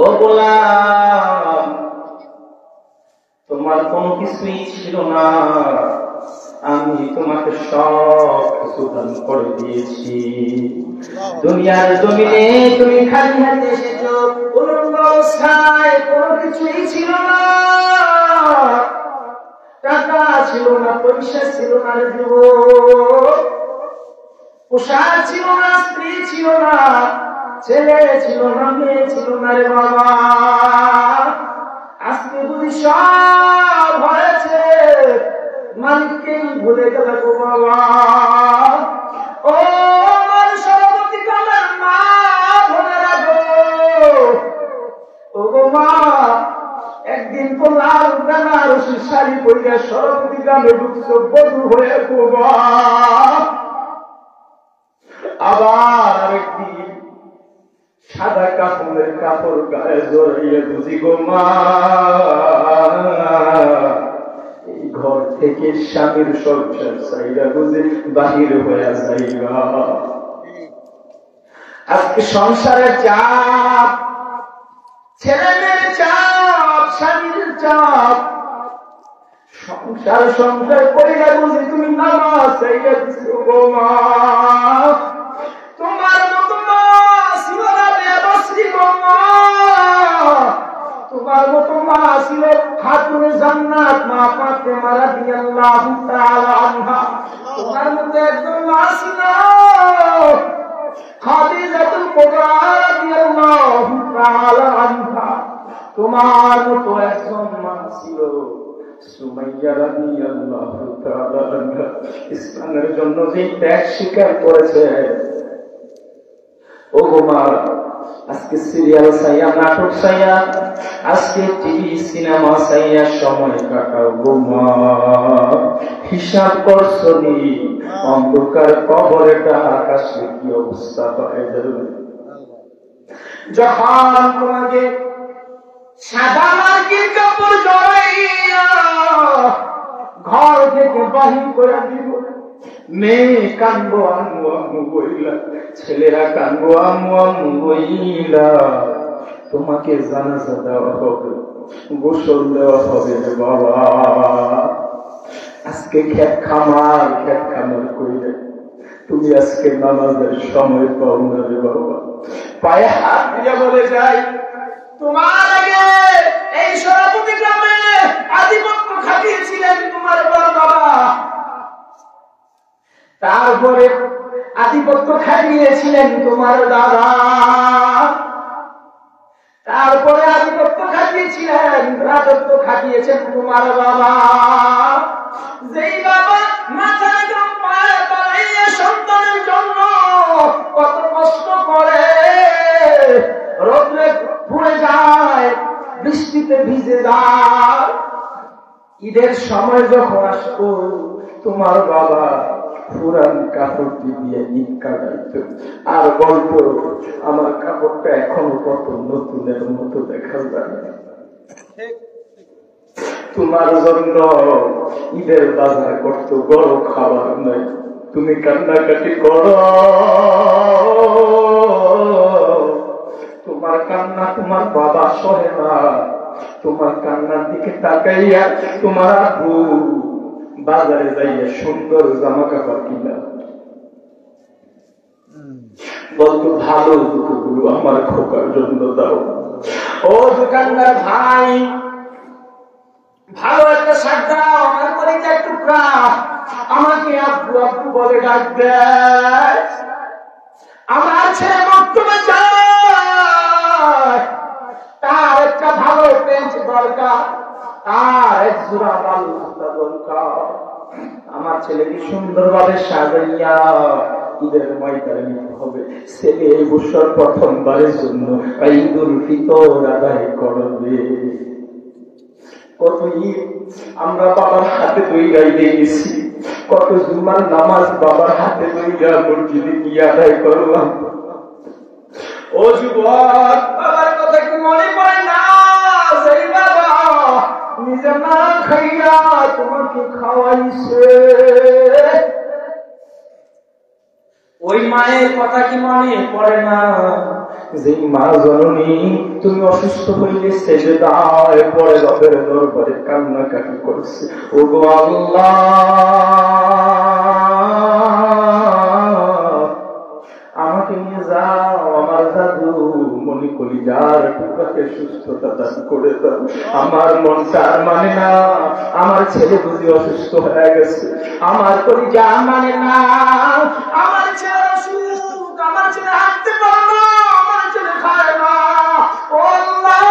ও গোলাম, তোমার কোনো কিছুই ছিল না, আমি তোমাকে সব কিছু দান করে দিয়েছি। দুনিয়ার জমিনে তুমি খালি হাতে এসেছো, উলঙ্গ অবস্থায়, কোনো কিছুই ছিল না, টাকা ছিল না, পয়সা ছিল না, পোশাক ছিল না, স্ত্রী ছিল না, ছেলে ছিল না, মেয়ে ছিল না রে বাবা। আজকে বুঝি সব হয়েছে, মালিককেই ভুলে গেল গো বাবা। ও আমার সভাপতি কামের মা, বোনেরা গো, ও গো মা, একদিন তো লাল বেনারসি শাড়ি পরিয়া সরস্বতী গ্রামে ঢুকছো বধূ হয়ে গো মা, আবার আরেকদিন সাদা কাপড়ের কাপড় গায়ে জড়িয়ে বুঝি গো মা, এই ঘর থেকে স্বামীর সংসার চাইরা বুঝি বাহির হয়ে যাইবা। আজকে সংসারের চাপ, ছেলে মেয়ের চাপ, স্বামীর চাপ, সংসার সংসার করিয়া বুঝি তুমি নামাজ চাইয়া দিছো গো মা। তোমার মতো মা ছিল না বেবস্ত্রী গো মা, তোমার মতো মা ছিল খাতুনে জান্নাত মা ফাতেমা রাদিয়াল্লাহু তাআলা আনহা। তোমার মতো একজন মা ছিল খাদিজাতুল কুবরা রাদিয়াল্লাহু তাআলা আনহা। তোমার মতো একজন মা ছিল সুমাইয়া রাদিয়াল্লাহু তাআলা আনহা। ইসলামের জন্য যে ত্যাগ স্বীকার করেছে। ও গো মা, আজকে সিরিয়াল চাইয়া, নাটক চাইয়া, আজকে টিভি সিনেমা চাইয়া সময় কাটাও গো মা। হিসাব করছো নি অন্ধকার কবরেটা আকাশে কি অবস্থা হয়ে যাবে যখন তোমাকে সাদা মার্কিন কাপড় জড়াইয়া ঘর থেকে বাহির করে দিব। মেয়ে কানবো আম্মু আম্মু বইলা, ছেলেরা কানবো আম্মু আম্মু বইলা, তোমাকে জানাজা দেওয়া হবে, গোসল দেওয়া হবে বাবা। আজকে খেত খামার কইলে তুমি আজকে নামাজের সময় পাও না রে বাবা। পায়ে হাত দিয়ে বলে যাই, তোমার আগে এই সভাপতি গ্রামে আধিপত্য খাটিয়েছিলেন তোমার বাবা, তারপরে আধিপত্য খাটিয়েছিলেন তোমার দাদা, তারপরে আধিপত্য খাটিয়েছিলেন, রাজত্ব খাটিয়েছেন তোমার বাবা। যেই বাবা মাথায় পায়ে বাড়িয়ে সন্তানের জন্য কত কষ্ট করে, রোদ্রে পুড়ে যায়, বৃষ্টিতে ভিজে যায়, ঈদের সময় যখন আসতো তোমার বাবা পুরান কাপড়টি দিয়ে ঈদ কাটাইত। আর গল্প, আমার কাপড়টা এখনো কত নতুনের মতো দেখা যায়। তোমার জন্য ঈদের বাজার করতো, বড় খাবার নাই, তুমি কান্নাকাটি করো। তোমার কান্না তোমার বাবা সহে না, তোমার কান্নার দিকে তাকাইয়া তোমার আব্বু বাজারে যাইয়া সুন্দর জামা কাপড় কিনা বলতো, ভালো জুতোগুলো আমার খোকার জন্য দাও। ও দোকানদার ভাই, ভালো একটা শার্ট দাও, আমার কলিজার টুকরা, আমাকে আব্বু আব্বু বলে ডাক দেয়। আমার ছেলে বর্তমানে যায়, তার একটা ভালো পেন্ট দরকার, তার এক জোড়া ভালো জুতা দরকার। আমার ছেলেকে সুন্দরভাবে সাজাইয়া ঈদের ময়দানে নিতে হবে। ছেলে এই বছর প্রথমবারের জন্য ঈদুল ফিতর আদায় করবে। কত ঈদ আমরা বাবার হাতে দইরাই দিয়ে গেছি, কত জুমার নামাজ বাবার হাতে দইরা মসজিদে গিয়ে আদায় করলাম। ও যুবক, বাবার কথা কি মনে পড়ে না? সেই বাবা নিজে না খাইয়া তোমাকে খাওয়াইছে, ওই মায়ের কথা কি মনে পড়ে না? যে মা জননী তুমি অসুস্থ হইলে সেজদায় পড়ে রবের দরবারে কান্নাকাটি করছে, ওগো আল্লাহ আমাকে নিয়ে যাও, আমার দাদু মনি কলিজার টুকরাকে সুস্থতা দান করে দাও। আমার মনটা আর মানে না, আমার ছেলে বুঝি অসুস্থ হয়ে গেছে, আমার কলিজা মানে না, আমার ছেলে অসুস্থ, আমার ছেলে হাঁটতে পারে না, আমার ছেলে খায় না, ও আল্লাহ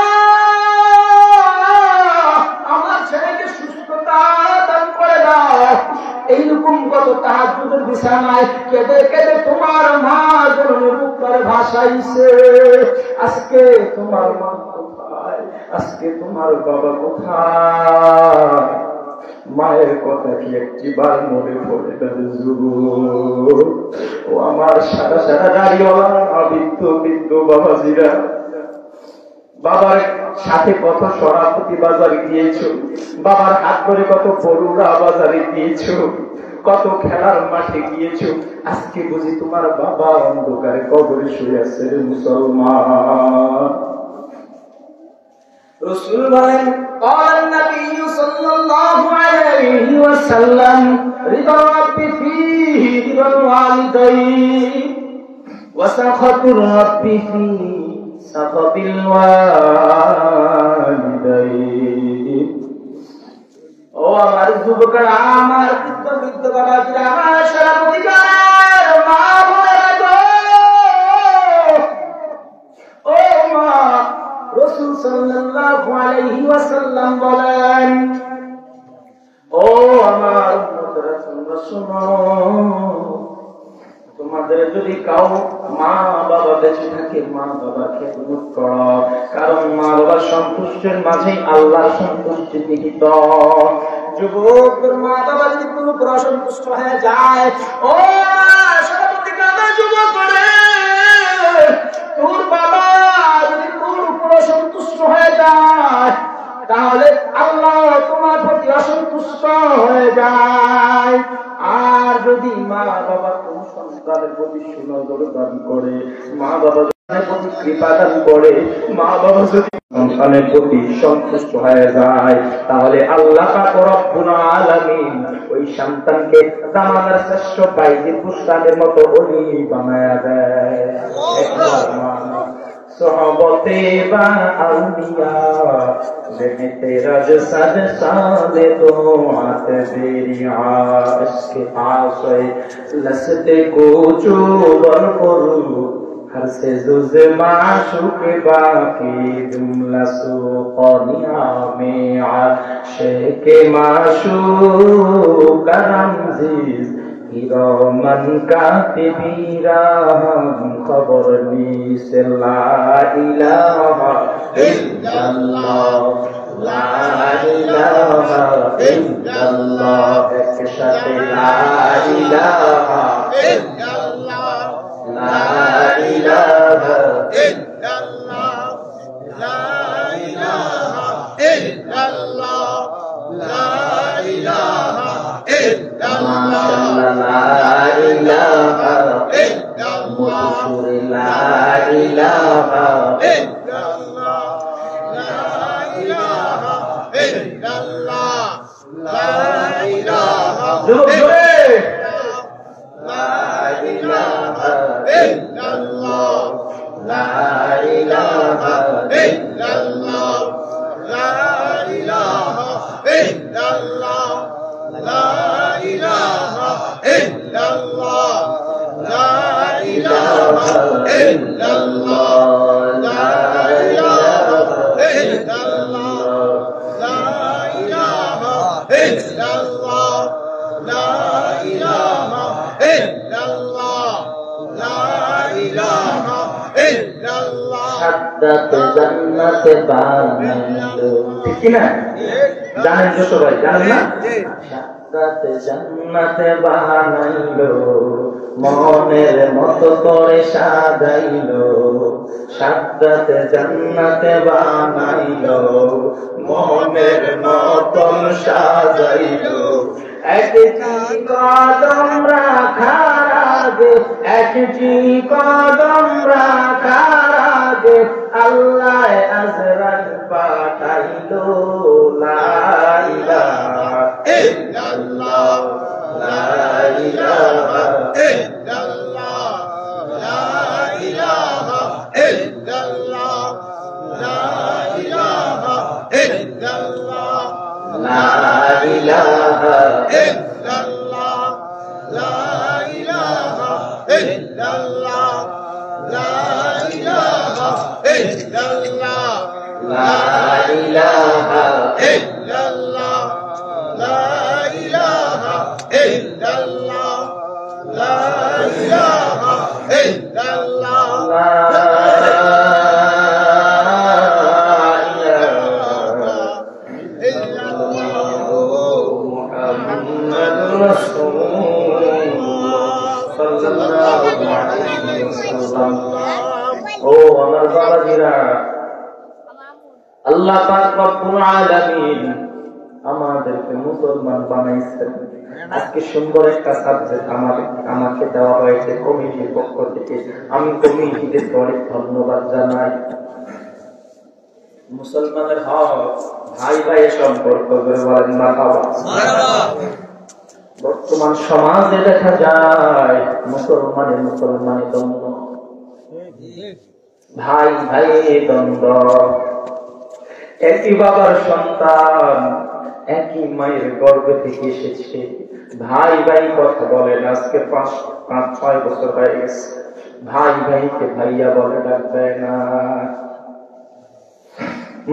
আমার ছেলেকে সুস্থতা দান করে দাও। এইরকম কত তাহাজ্জুদের বিছানায় কেঁদে কেঁদে তোমার মা জননী বুক করে ভাসাইছে। আজকে তোমার মা কোথায়, আজকে তোমার বাবা কোথায়? মায়ের কথা কি একটিবার মনে পড়ে গেল? ও আমার সাদা সাদা দাড়িওয়ালা বৃদ্ধ বৃদ্ধ বাবাজিরা, বাবার সাথে কত সরাপতি বাজারে গিয়েছো, বাবার হাত ধরে কত বড়ুরা বাজারে গিয়েছো, কত খেলার মাঠে গিয়েছো, আজকে বুঝি তোমার বাবা অন্ধকারে কবরে শুয়ে আছে। মুসলমান রাসূল বলেন, قال النبي صلى الله عليه وسلم رضا الرب فيه رضا الوالدين وسخط الرب فيه سخط الوالدين। ও আমার যুবকরা, আমার বৃদ্ধ বাবাজিরা, আমার সারা পরিবার মা বোনেরা গো, ও মা, রাসূল সাল্লাল্লাহু আলাইহি ওয়াসাল্লাম বলেন, ও আমার উম্মতরা তোমরা শোনো, তোমাদের যদি কাউ মা বাবা বেঁচে থাকে মা বাবার খেদমত করো, কারণ মা বাবার সন্তুষ্টির মাঝে আল্লাহর সন্তুষ্টি নিহিত। যুবকদের মা বাবা যদি তোর উপর অসন্তুষ্ট হয়ে যায়, ও সভাপতি গ্রামের যুবক করে, তোর বাবা যদি তোর উপর অসন্তুষ্ট হয়ে যায় তাহলে আল্লাহ তোমার প্রতি অসন্তুষ্ট হয়ে যায়। আর যদি মা বাবা কোন সন্তানের প্রতি সুনজর দান করে, মা বাবা প্রতি কৃপা দান করে, মা বাবা যদি সন্তানের প্রতি সন্তুষ্ট হয়ে যায়, তাহলে আল্লাহ পাক রব্বুল আলামিন ওই সন্তানকে জামানার শ্রেষ্ঠ বাইজির পুস্তানের মতো ওলি বানায়া দেয়। सोहबते बा अलिया रहते रज सद साले दो आते तेरी आश्क आशे लसते को चूबर करू हर से जुज माशुक बाकी जुमला सुक़निया में आशिक माशुक रमज़ीज़ हिरोमन कातिबीरा खबर नीसे ला इलाहा इल्लल्लाह ला इलाहा इल्लल्लाह एक साथे ला इलाहा इल्लल्लाह ला इलाहा इल्लल्लाह ला इलाहा इल्लल्लाह ला इलाहा জান্নাতে বানাইলো, ঠিক কি না? জানেন তো সবাই, জানেন না? জান্নাতে বানাইলো, মনের মতো করে সাজাইলো, সাদ্দাতে জান্নাতে বানাইলো, মনের মতন সাজাইলো, একটি কদম রাখার আগে একটি কদম রাখার আগে আল্লাহ আজরাইল পাঠাইলো লা ইলাহা ইল্লাল্লাহ লা ইলাহা ইল্লাল্লাহ লা ইলাহা ইল্লাল্লাহ লা ইলাহা ইল্লাল্লাহ লা ইলাহা ইল্লাল্লাহ লা ইলাহা ইল্লাল্লাহ লা ইলাহা ইল্লাল্লাহ লা ইলাহা ইল্লাল্লাহ লা ইলাহা ইল্লাল্লাহ লা ইলাহা ও আমার বাবাজিরা, আল্লাহ পাক রব্বুল আলামিন আমাদেরকে মুসলমান বানাইছেন। আজকে সুন্দর একটা সাবজেক্ট আমাকে দেওয়া হয়েছে কমিটির পক্ষ থেকে। আমি কমিটিকে অনেক ধন্যবাদ জানাই। মুসলমানের হক, ভাই ভাই সম্পর্ক বলেন মারহাবা। বর্তমান সমাজে দেখা যায় মুসলমানে দ্বন্দ্ব, ভাই ভাই দ্বন্দ্ব, একই বাবার সন্তান, একই মায়ের গর্ভ থেকে এসেছে, ভাই ভাই কথা বলেন। আজকে 5-6 বছর হয়ে গেছে, ভাই ভাইকে ভাইয়া বলে ডাকবে না।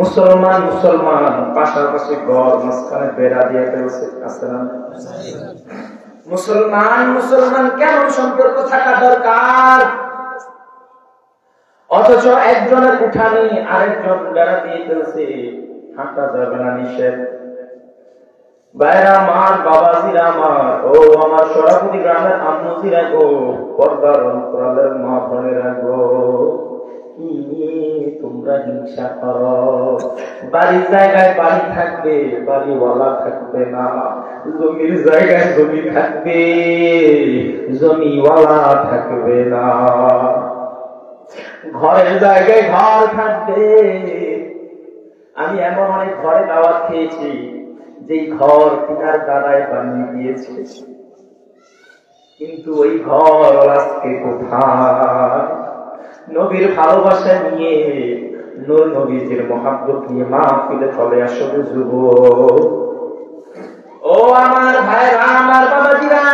মুসলমান পাশাপাশি ঘর মাঝখানে বেড়া দিয়ে ফেলছে, আছে না? মুসলমান কেমন সম্পর্ক থাকা দরকার, অথচ একজনের উঠানে আরেকজন বেড়া দিয়ে ফেলছে, হাঁটা যাবে না, নিষেধ। বাইরা আমার, বাবাজিরা আমার, ও আমার সরাপুরি গ্রামের আম্মুজিরা গো, পর্দার অন্তরালের মা বোনেরা গো, তোমরা হিংসা করো। বাড়ির জায়গায় বাড়ি থাকবে, বাড়িওয়ালা থাকবে না। জমির জায়গায় জমি থাকবে, জমিওয়ালা থাকবে না। ঘরের জায়গায় ঘর থাকবে। আমি এমন অনেক ঘরে দাওয়াত খেয়েছি যে ঘর পিতার দাদায় বানিয়ে দিয়েছে, কিন্তু ওই ঘর আজকে কোথায়? নবীর ভালোবাসা নিয়ে, নবীজির মহাব্বত নিয়ে মাহফিলে চলে আসলে যুবক। ও আমার ভাইরা, আমার বাবাজিরা,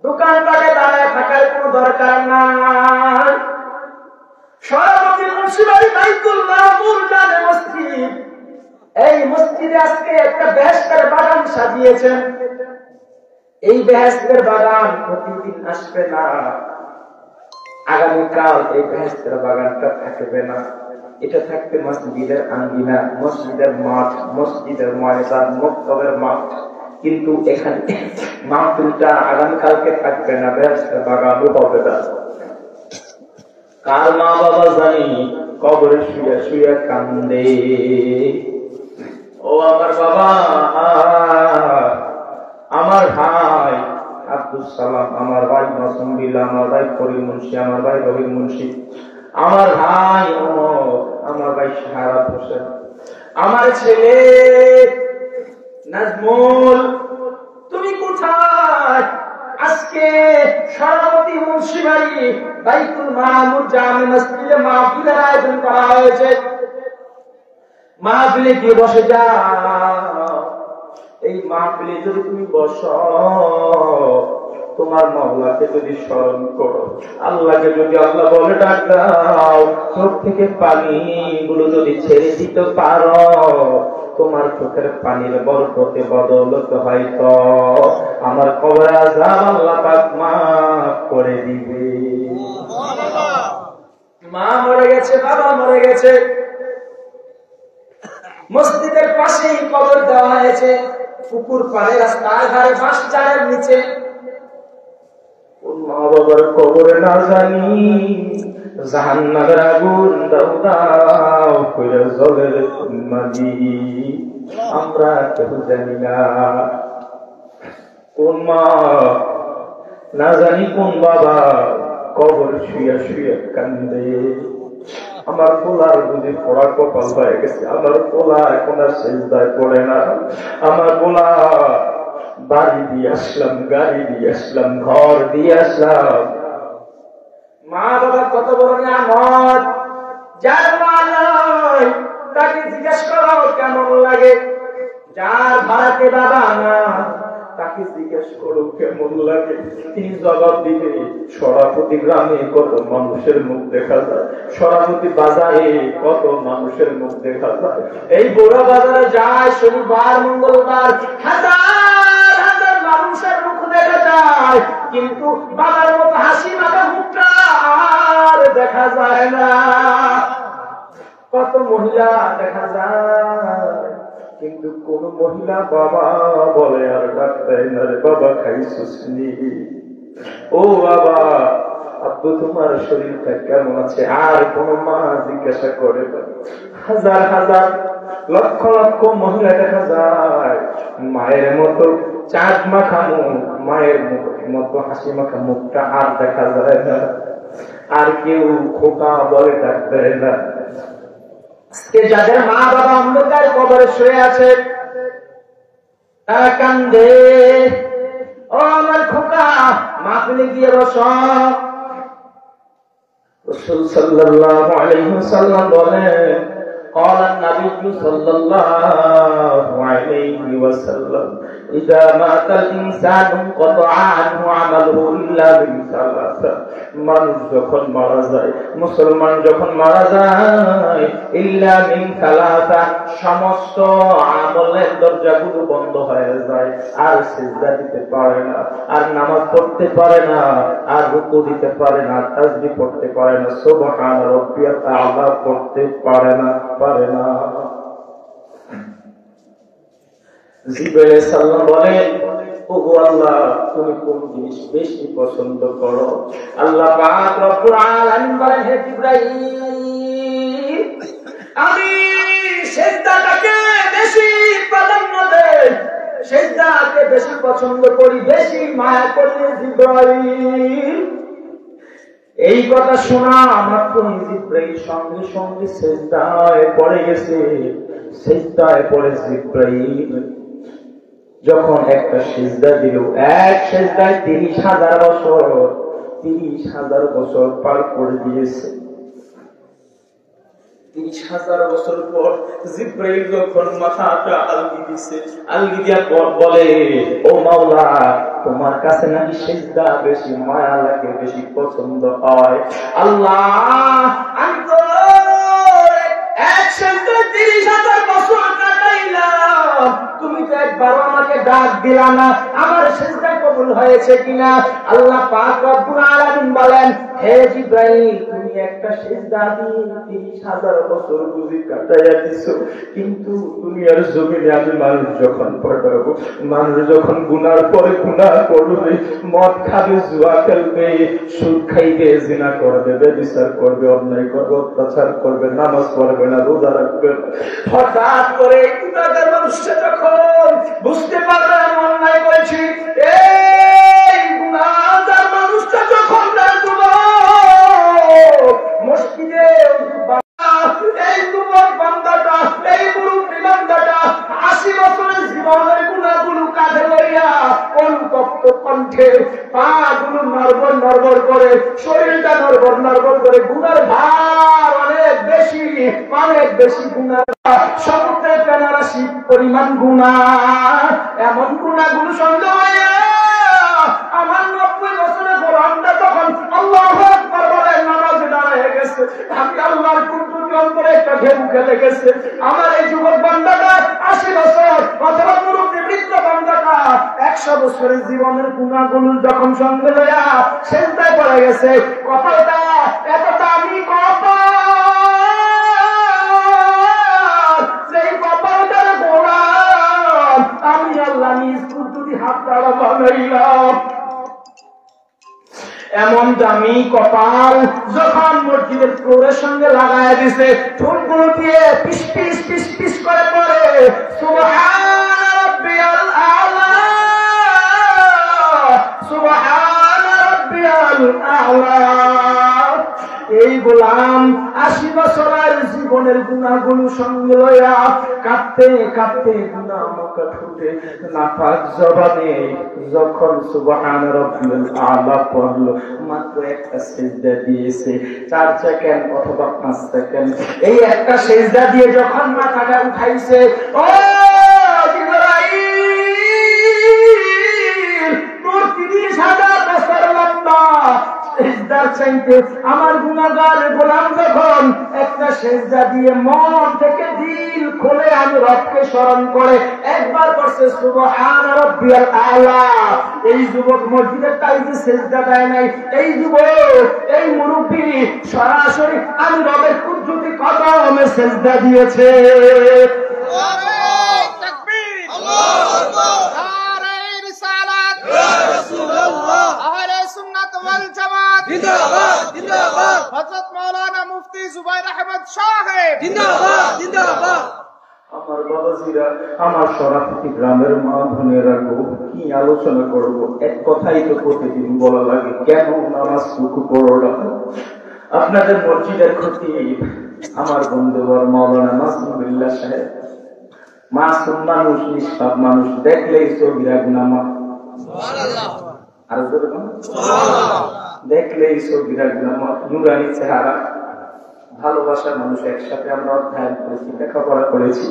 দোকানপাটে দাঁড়ায় থাকার কোন দরকার নাই। সরাসরি মুন্সিবাড়ি বাইতুল মামুর নামে মসজিদ, এই মসজিদে আজকে একটা বেহেশতের বাগান সাজিয়েছেন। এই বেহেশতের বাগান প্রতিদিন আসবে না, আগামীকাল এই বেহেশতের বাগানটা থাকবে না। এটা থাকবে মসজিদের আঙ্গিনা, মসজিদের মাঠ, মসজিদের ময়দান, মক্তবের মাঠ। কিন্তু এখানে মাহফিলটা আগামীকালকে থাকবে না, বেহেশতের বাগানও হবে না। কার মা বাবা জানি কবরে শুয়ে শুয়ে কান্দে। ও আমার বাবা, আমার ভাই আব্দুল সালাম, আমার ভাই মাসুম বিল্লাহ, আমার ভাই করিম মুন্সি, আমার ভাই রবির মুন্সি, আমার ভাই আমার ভাই শাহাদাত হোসেন, আমার ছেলে নাজমুল, তুমি কোথায়? আজকে সরাবতী মুন্সিবাড়ি বাইতুল মামুর জামে মসজিদে মাহফিলের আয়োজন করা হয়েছে। মাহফিলে গিয়ে বসে যাও। এই মাহফিলে যদি তুমি বসো, তোমার মওলাকে যদি স্মরণ করো, আল্লাহকে যদি আল্লাহ বলে ডাক দাও, চোখ থেকে পানি গুলো যদি ছেড়ে দিতে পারো, তোমার চোখের পানির বরকতে বদৌলতে হয়তো আমার কবরে আযাব আল্লাহ পাক মাফ করে দিবে। মা মরে গেছে, বাবা মরে গেছে, মসজিদের পাশেই কবর দেওয়া হয়েছে, পুকুর পাড়ে, রাস্তার ধারে, বাঁশ ঝাড়ের নিচে। মা বাবার কবরে না জানি জাহান্নামের আগুন দাও দাও কইরা জ্বলে মাঝি, আমরা কেউ জানি না। কোন মা না জানি কোন বাবা কবর শুয়া শুয়া কান্দে। আমার পোলার বুঝি পড়া কপাল হয়ে গেছে, আমার পোলা এখন আর সেজদায় পড়ে না। আমার পোলা বাড়ি দিয়ে আসলাম, গাড়ি দিয়ে আসলাম, ঘর দিয়ে আসলাম। মা বাবার কত বড় নিয়ামত, যার মা নাই তাকে জিজ্ঞেস করো কেমন লাগে, যার ভাড়াতে বাবা না তাকে জিজ্ঞেস করো কেমন লাগে। তিনি জবাব দিবে, সরাপতি গ্রামে কত মানুষের মুখ দেখা যায়, সরাপতি বাজারে কত মানুষের মুখ দেখা যায়। এই বড় বাজারে যায় শনিবার মঙ্গলবার, হাজার হাজার মানুষের মুখ দেখা যায়, কিন্তু বাবার মতো হাসি মাখা মুখটা আর দেখা যায় না। কত মহিলা দেখা যায়, কিন্তু কোন মহিলা বাবা বলে আর ডাক দেয় না, রে বাবা খাইছিস নি, ও বাবা আব্বু তোমার শরীরটা কেমন আছে, আর কোন মা জিজ্ঞাসা করে। হাজার হাজার লক্ষ লক্ষ মহিলা দেখা যায়, মায়ের মতো চাঁদ মাখা মুখ, মায়ের মতো হাসি মাখা মুখটা আর দেখা যায় না। আর কেউ খোকা বলে ডাক দেয় না। যাদের মা বাবা অন্ধকার কবরে শুয়ে আছে তারা কান্দে, ও আমার খোকা মাহফিলে গিয়ে বস। রাসূল সাল্লাল্লাহু আলাইহি ওয়াসাল্লাম বলেন, قال النبي صلى الله عليه وسلم إذا مات الإنسان انقطع عنه عمله إلا من ثلاثة। মানুষ যখন মারা যায়, মুসলমান যখন মারা যায়, ইল্লা মিন সালাসা, সমস্ত আমলের দরজাগুলো বন্ধ হয়ে যায়, আর সিজদা দিতে পারে না, আর নামাজ পড়তে পারে না, আর রুকু দিতে পারে না, তাসবিহ পড়তে পারে না, সুবহান রাব্বিয়াল আ'লা পড়তে পারে না। জিবরাইল সাল্লাম বলেন, ওগো আল্লাহ তুমি কোন জিনিস বেশি পছন্দ করো? আল্লাহ পাক রব্বুল আলামিন বলেন, হে জিবরাইল আমি সিজদাটাকে বেশি প্রাধান্য দেই, সিজদাকে বেশি পছন্দ করি, বেশি মায়া করি জিবরাইল। এই কথা শোনা মাত্র জিবরাইল সঙ্গে সঙ্গে সিজদায় পড়ে গেছে। সিজদায় পড়ে জিবরাইল যখন একটা সিজদা দিল, এক সিজদায় 30,000 বছর, 30,000 বছর পার করে দিয়েছে। 30,000 বছর পর জিবরাইল যখন মাথাটা আলগি দিছে, আলগি দিয়া পর বলে, ও মাওলা তোমার কাছে নাকি সিজদা বেশি মায়া লাগে, বেশি পছন্দ হয়। আল্লাহ আমি তো এক সিজদায় 30,000 বছর কাটাইলাম, তুমি তো একবার আমাকে ডাক দিলা না, আমার সিজদা কবুল হয়েছে কিনা? আল্লাহ পাক রব্বুল আলামিন বলেন, হে জিবরাইল তুমি একটা সিজদা দিয়ে 30,000 বছর বুঝি কাটাইয়া দিছো, কিন্তু দুনিয়ার জমিনে আমি মানুষ যখন পাঠাবো, মানুষ যখন গুনার পরে গুনাহ করবে, মদ খাবে, জুয়া খেলবে, সুদ খাইবে, জিনা করবে, ব্যভিচার করবে, অন্যায় করবে, অত্যাচার করবে, নামাজ পড়বে না, রোজা রাখবে না, হঠাৎ করে গুনাহগার মানুষটা যখন বুঝতে পারবে আমি অন্যায় করেছি, এই গুনাহগার মানুষটা যখন মসজিদে এই যুবক বান্দাটা, এই মুরব্বী বান্দাটা 80 বছরের জীবনের গুনাহগুলো কাঁধে লইয়া অনুতপ্ত কণ্ঠে পাগুলো নড়বড় নড়বড় করে, শরীরটা নড়বড় নড়বড় করে, গুনার ভার অনেক বেশি, অনেক বেশি গুনার সমুদ্রের পেনারাশি পরিমাণ গুনাহ, এমন গুনাহগুলো সঙ্গে আমার 90 বছরের গোলামটা তখন আল্লাহু আকবার বলে নামাজে দাঁড়িয়ে গেছে, আমি আল্লাহর কুদরতি অন্তরে একটা ঢেউ খেলে গেছে। আমার এই যুবক বান্দাটা 80 বছর অথবা মুরব্বী বৃদ্ধ বান্দাটা 100 বছরের জীবনের গুনাহগুলো যখন সঙ্গে লইয়া সিজদায় পড়ে গেছে, কপালটা এত দামি কপাল, সেই কপালটার গোলাম আমি আল্লাহ নিজ কুদরতি হাত দ্বারা বানাইলাম। এমন দামি কপাল যখন মসজিদের ফ্লোরের সঙ্গে লাগায় দিছে, ঠোঁটগুলো দিয়ে পিস পিস পিস পিস করে পড়ে, সুবহান রাব্বিয়াল আ'লা, সুবহান এই গোলাম 80 বছরের জীবনের গুনাহগুলো সঙ্গে লইয়া কাঁদতে কাঁদতে গুনাহ আমাকে ঠুটে নাপাক জবানে যখন সুবহান রাব্বিল আলা পড়লো, মাত্র একটা সিজদা দিয়েছে, 4 সেকেন্ড অথবা 5 সেকেন্ড। এই একটা সিজদা দিয়ে যখন মাথাটা উঠাইছে, ও জিবরাইল, তোর 30,000 বছর লম্বা সিজদার চাইতে আমার গুনাহগার গোলাম যখন একটা সিজদা দিয়ে মন থেকে দিল খুলে আমি রবকে স্মরণ করে একবার করছে সুবহান রাব্বিয়াল আলা, এই যুবক মসজিদের টাইমে সিজদা দেয় নাই, এই যুবক এই মুরব্বি সরাসরি আমি রবের কুদরতি কদমে সিজদা দিয়েছে। আল্লাহু তাকবীর, আল্লাহু আকবার, নারে রিসালাত, ইয়া রাসূলুল্লাহ, আহলে সুন্নাত ওয়াল জামাত জিন্দাবাদ, জিন্দাবাদ, হযরত মাওলানা মুফতি জুবাইর আহমদ সাহেব জিন্দাবাদ, জিন্দাবাদ। আমার বাবাজিরা, আমার সরাফতি গ্রামের মা বোনেরা, কি আলোচনা করব? এক কথাই তো প্রতিদিন বলা লাগে, কেন নামাজ রুকু করো না? আপনাদের মসজিদের খতিব আমার বন্ধুবর মাওলানা মাসুমুল্লাহ সাহেব, মাসুম মানুষ, নিষ্পাপ মানুষ, দেখলেই সগীরা গুনাহ মাফ, সুবহানাল্লাহ, আর সুবহানাল্লাহ, দেখলেই সগীরা গুনাহ মাফ, নুরানি চেহারা, ভালোবাসার মানুষ। একসাথে আমরা অধ্যয়ন করেছি, লেখাপড়া করেছি,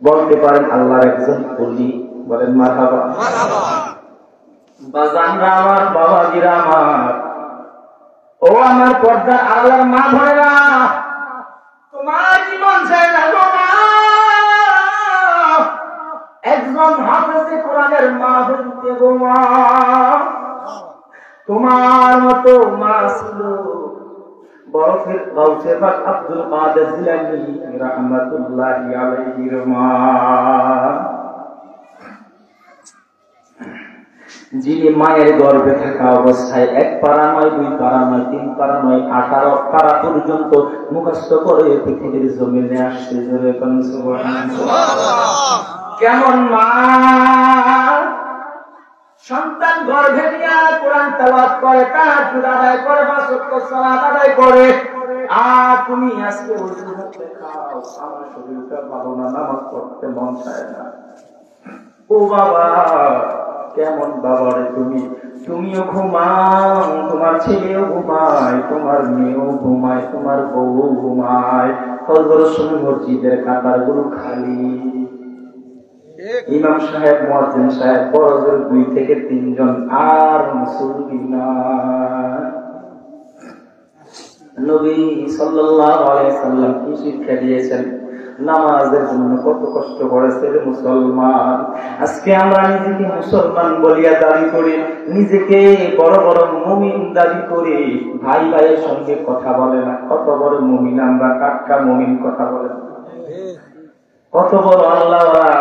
বলতে পারেন আল্লাহর একজন ওলি, বলেন মারহাবা। বাজানরা আমার, বাবাজিরা আমার, ও আমার পর্দার আল্লাহর মা বোনেরা, তোমার জীবন চাই না গো মা, একজন হাফেজে কোরআনের মা হইতে গো মা। তোমার মতো মা ছিল বরফের গাউসে পাক আব্দুল কাদের জিলানী রাহমাতুল্লাহি আলাইহির মা, যিনি মায়ের গর্ভে থাকা অবস্থায় 1 পারা নয়, 2 পারা নয়, 3 পারা নয়, 18 পারা পর্যন্ত মুখস্থ করে পৃথিবীর জমিনে আসছে। কেমন মা, সন্তান গর্ভে নিয়ে কোরআন তেলাওয়াত করে, তাহাজ্জুদ আদায় করে, 5 ওয়াক্ত সালাত আদায় করে, আর তুমি আজকে ওযু করতে খাও, আমার শরীরটা ভালো না, নামাজ পড়তে মন চায় না। ও বাবা, কেমন বাবা রে তুমি? তুমিও ঘুমাও, তোমার ছেলেও ঘুমায়, তোমার মেয়েও ঘুমায়, তোমার বউ ঘুমায়, ফজর সময় মসজিদের কাতারগুলো খালি, ইমাম সাহেব, মুয়াজ্জিন সাহেব, বড়দের 2 থেকে 3 জন, আর মুসল্লি না। নবী সাল্লাল্লাহু আলাইহি সাল্লাম কি শিক্ষা দিয়েছেন? নামাজের জন্য কত কষ্ট করেছে রে মুসলমান। আজকে আমরা নিজেকে মুসলমান বলিয়া দাবি করি, নিজেকে বড় বড় মুমিন দাবি করি, ভাই ভাইয়ের সঙ্গে কথা বলে না। কত বড় মুমিন আমরা, টাটকা মুমিন, কথা বলে না। কত বড় আল্লাহওয়ালা,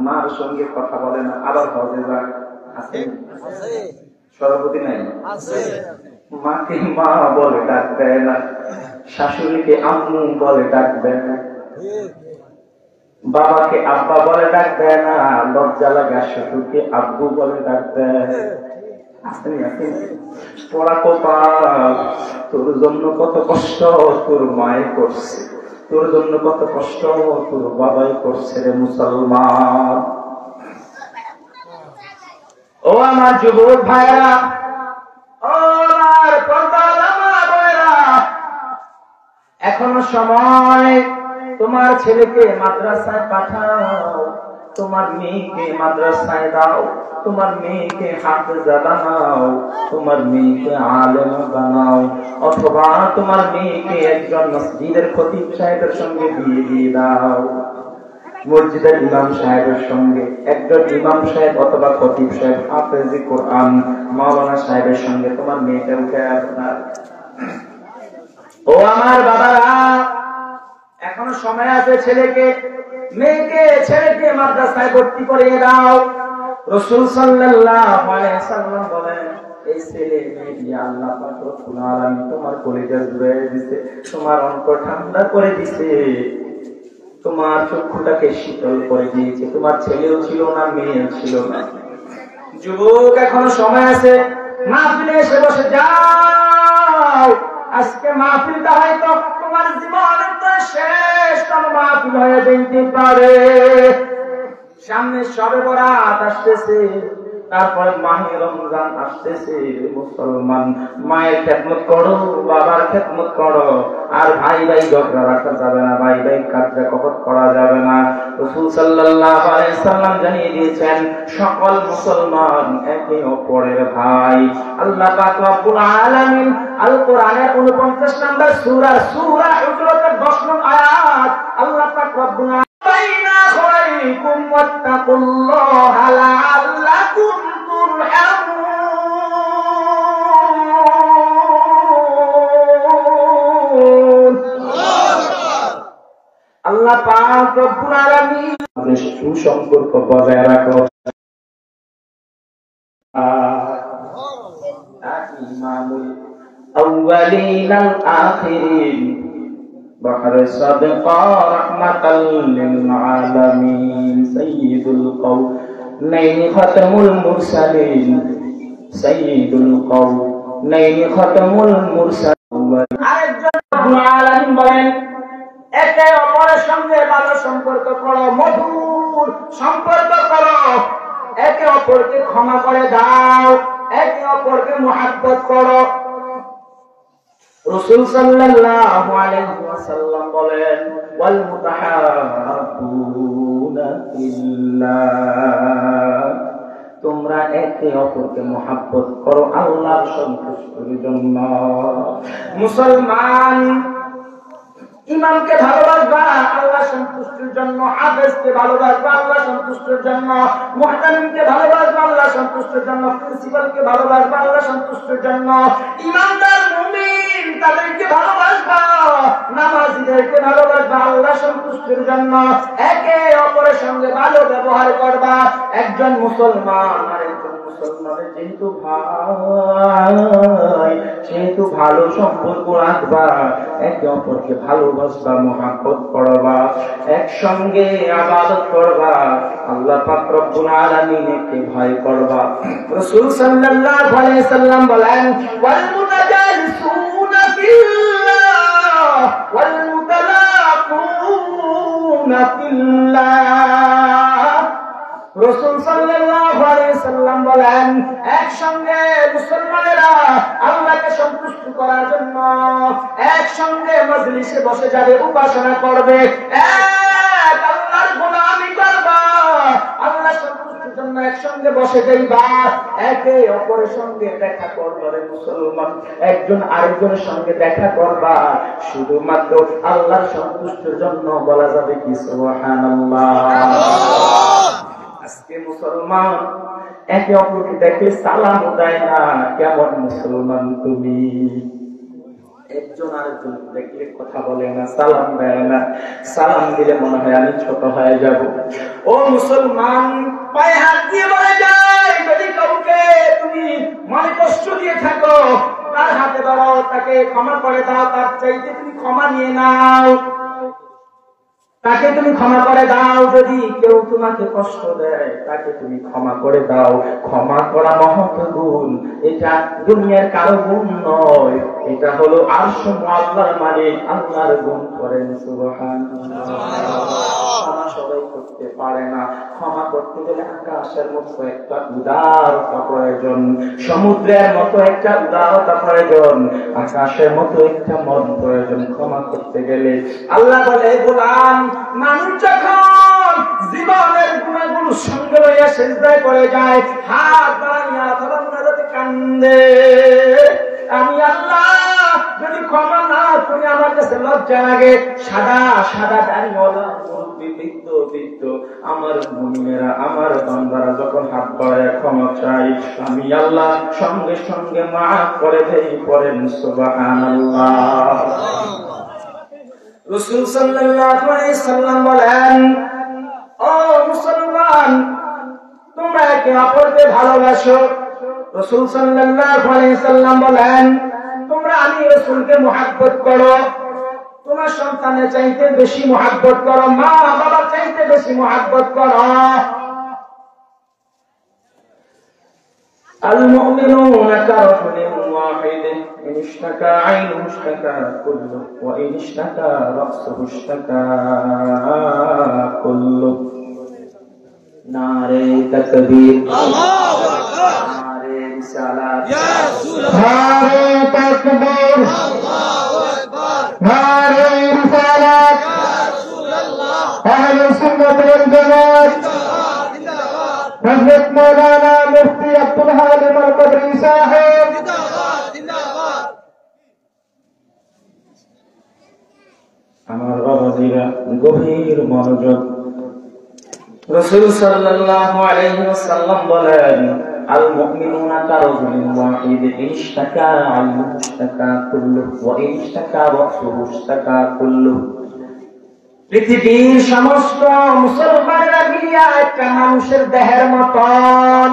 মার সঙ্গে কথা বলে না, আবার হজে যায়, আছে সভাপতি নাই, মাকে মা বলে ডাক দেয় না, শাশুড়িকে আম্মু বলে ডাক দেয় না, বাবাকে আব্বা বলে ডাক দেয় না, লজ্জা লাগা শ্বশুরকে আব্বু বলে ডাক দেয়। তোরা কপাল, তোর জন্য কত কষ্ট তোর মায়ে করছে, তোর জন্য কত কষ্ট তোর বাবাই করছে রে মুসলমান। ও আমার যুবক ভাইরা, ও আমার পর্দার মা বোনেরা, এখনো সময়। তোমার ছেলেকে মাদ্রাসায় পাঠাও, তোমার মেয়েকে মাদ্রাসায় দাও, তোমার মেয়েকে হাফেজা বানাও, তোমার মেয়েকে আলেম বানাও, অথবা তোমার মেয়েকে একজন মসজিদের খতিব সাহেবের সঙ্গে বিয়ে দিয়ে দাও, মসজিদের ইমাম সাহেবের সঙ্গে, একজন ইমাম সাহেব অথবা খতিব সাহেব, হাফেজে কোরআন মাওলানা সাহেবের সঙ্গে তোমার মেয়েকে উঠে আপনার। ও আমার বাবারা, এখনো সময় আছে। ছেলেকে, মেয়েকে, ছেলেকে মাদ্রাসায় ভর্তি করিয়ে দাও। রাসূল সাল্লাল্লাহু আলাইহি ওয়াসাল্লাম বলেন, এই ছেলে মেয়ে দিয়ে আল্লাহ পাক রব্বুল আলামিন তোমার কলিজা জুড়িয়ে দিয়েছে, তোমার অন্তর ঠান্ডা করে দিয়েছে, তোমার চক্ষুটাকে শীতল করে দিয়েছে। তোমার ছেলেও ছিল না, মেয়েও ছিল না। যুবক, এখনো সময় আছে। মাহফিলে এসে বসে যাও। আজকে মাহফিলটা হয়তো তোমার জীবনের তো শেষ মাহফিল হয়ে যেতে পারে। সামনে শবে বরাত আসতেছে, তারপরে মাহে রমজান আসতেছে। মুসলমান, মায়ের খেদমত করো, বাবার খেদমত করো, আর ভাই ভাই ঝগড়া রাখা যাবে না, ভাই ভাই কার্যকলাপ করা যাবে না। রাসূল সাল্লাল্লাহু আলাইহি সাল্লাম জানিয়ে দিয়েছেন, সকল মুসলমান একে অপরের ভাই। আল্লাহ পাক রব্বুল আলামিন আল কোরআনের 49 নম্বর সূরা সূরা হুজুরাতের 10 নং আয়াত আল্লাহ পাক রব্বুল বাইনা খালাইকুম ওয়াত্তাকুল্লাহা লাআল্লাকুম তুরহামুন। আল্লাহ পাক রব্বুল আলামিন আমাদের সুসম্পর্ক বজায় রাখো। ইমামুল আউয়ালিন আল আখিরিন بحر الصدقة رحمة للعالمين سيد القونين ختم المرسلين سيد القونين ختم المرسلين আরেকজন রব্বুল আলামিন বলেন, একে অপরের সঙ্গে ভালো সম্পর্ক করো, মধুর সম্পর্ক করো, একে অপরকে ক্ষমা করে দাও, একে অপরকে মুহাব্বত করো। রাসূল সাল্লাল্লাহু আলাইহি ওয়াসাল্লাম বলেন, ওয়াল মুতাহাব্বুনা ফিল্লাহ, তোমরা একে অপরকে মুহাব্বত করো আল্লাহর সন্তুষ্টির জন্য। মুসলমান ইমামকে ভালোবাসবা আল্লাহ সন্তুষ্টির জন্য, হাফেজকে ভালোবাসবা আল্লাহ সন্তুষ্টির জন্য, মুহতামিমকে ভালোবাসবা আল্লাহ সন্তুষ্টির জন্য, প্রিন্সিপালকে ভালোবাসবা আল্লাহ সন্তুষ্টির জন্য, ইমানদার মুমিন তাদেরকে ভালোবাসবা, নামাজীদেরকে ভালোবাসবা আল্লাহ সন্তুষ্টির জন্য, একে অপরের সঙ্গে ভালো ব্যবহার করবা। একজন মুসলমান আরেকজন মুসলমানের যেহেতু ভাই, সেহেতু ভালো সম্পর্ক রাখবা, একে অপরকে ভালোবাসবা, মুহাব্বত করবা, একসঙ্গে ইবাদত করবা, আল্লাহ পাক রব্বুল আলামিনকে ভয় করবা। রাসূল সাল্লাল্লাহু আলাইহি সাল্লাম বলেন, ওয়াল মুতাজালিসুনা ফিল্লাহ ওয়াল মুতালাকুনা ফিল্লাহ। রাসূল সাল্লাল্লাহু আলাইহি সাল্লাম বলেন, একসঙ্গে মুসলমানেরা আল্লাহকে সন্তুষ্ট করার জন্য একসঙ্গে মজলিসে বসে যাবে, উপাসনা করবে, এক আল্লাহর গোলামি করবা, আল্লাহ সন্তুষ্টির জন্য একসঙ্গে বসে যাইবা, একে অপরের সঙ্গে দেখা করবা। রে মুসলমান, একজন আরেকজনের সঙ্গে দেখা করবা শুধুমাত্র আল্লাহর সন্তুষ্টির জন্য। বলা যাবে কি সুবহানাল্লাহ। আজকে মুসলমান একে অপরকে দেখে সালাম দেয় না। কেমন মুসলমান তুমি? একজন আরেকজন দেখলে কথা বলে না, সালাম দেয় না, সালাম দিলে মনে হয় আমি ছোট হয়ে যাব। ও মুসলমান, পায়ে হাত দিয়ে বলে যায়, যদি কাউকে তুমি মনে কষ্ট দিয়ে থাকো, তার হাতে দাও, তাকে ক্ষমা করে দাও, তার চাইতে তুমি ক্ষমা নিয়ে নাও, তাকে তুমি ক্ষমা করে দাও। যদি কেউ তোমাকে কষ্ট দেয়, তাকে তুমি ক্ষমা করে দাও। ক্ষমা করা মহৎ গুণ, এটা দুনিয়ার কারো গুণ নয়, এটা হলো আরশ আল্লাহর মালিক আল্লাহর গুণ। করেন সুবহানাল্লাহ। ক্ষমা সবাই করতে পারে না। ক্ষমা করতে গেলে আকাশের মতো একটা উদারতা প্রয়োজন, সমুদ্রের মতো একটা উদারতা প্রয়োজন, আকাশের মতো একটা মন প্রয়োজন ক্ষমা করতে গেলে। আল্লাহ বলে, গোলাম, মানুষ যখন জীবনের গুণাগুলো সঙ্গে লইয়া সিজদায় পড়ে যায়, হাত বাড়াইয়া অথবা মুনাজাতে কান্দে, আমি আল্লাহ যদি ক্ষমা না করি আমার কাছে লজ্জা লাগে। সাদা সাদা দাড়িওয়ালা বৃদ্ধ বৃদ্ধ আমার মুমিনেরা, আমার বান্দারা যখন হাত বাড়ায় ক্ষমা চাই, আমি আল্লাহ সঙ্গে সঙ্গে মাফ করে দেই। পড়েন সুবহানাল্লাহ। রাসূল সাল্লাল্লাহু আলাইহি সাল্লাম বলেন, ও মুসলমান, তোমরা একে অপরকে ভালোবাসো। রাসূল সাল্লাল্লাহু আলাইহি সাল্লাম বলেন, তোমরা আমি রাসূলকে মুহাব্বত করো, তোমার সন্তানের চাইতে বেশি মুহাব্বত করো, মা বাবার চাইতে বেশি মুহাব্বত করো। المؤمنون كرجل واحد إن اشتكى عينه اشتكى كله وإن اشتكى رأسه اشتكى كله نعرے تکبیر اللہ اکبر نعرے رسالت یا رسول اللہ نعرے تکبیر اللہ اکبر نعرے رسالت یا رسول اللہ اہل سنت والجماعت حضرت مولانا مفتی عبدالحلیم القدری صاحب আমার বাবাজিরা গভীর মনোযোগ রাসূল সাল্লাল্লাহু আলাইহি ওয়াসাল্লাম বলেন আল মুমিনুনা কারাজুলিন ওয়াহিদ ইশতাকা আল মুশতাকা কুল্লু ওয়া ইশতাকা রাসুহু ইশতাকা কুল্লু পৃথিবীর সমস্ত মুসলমানরা মিলিয়া একটা মানুষের দেহের মতন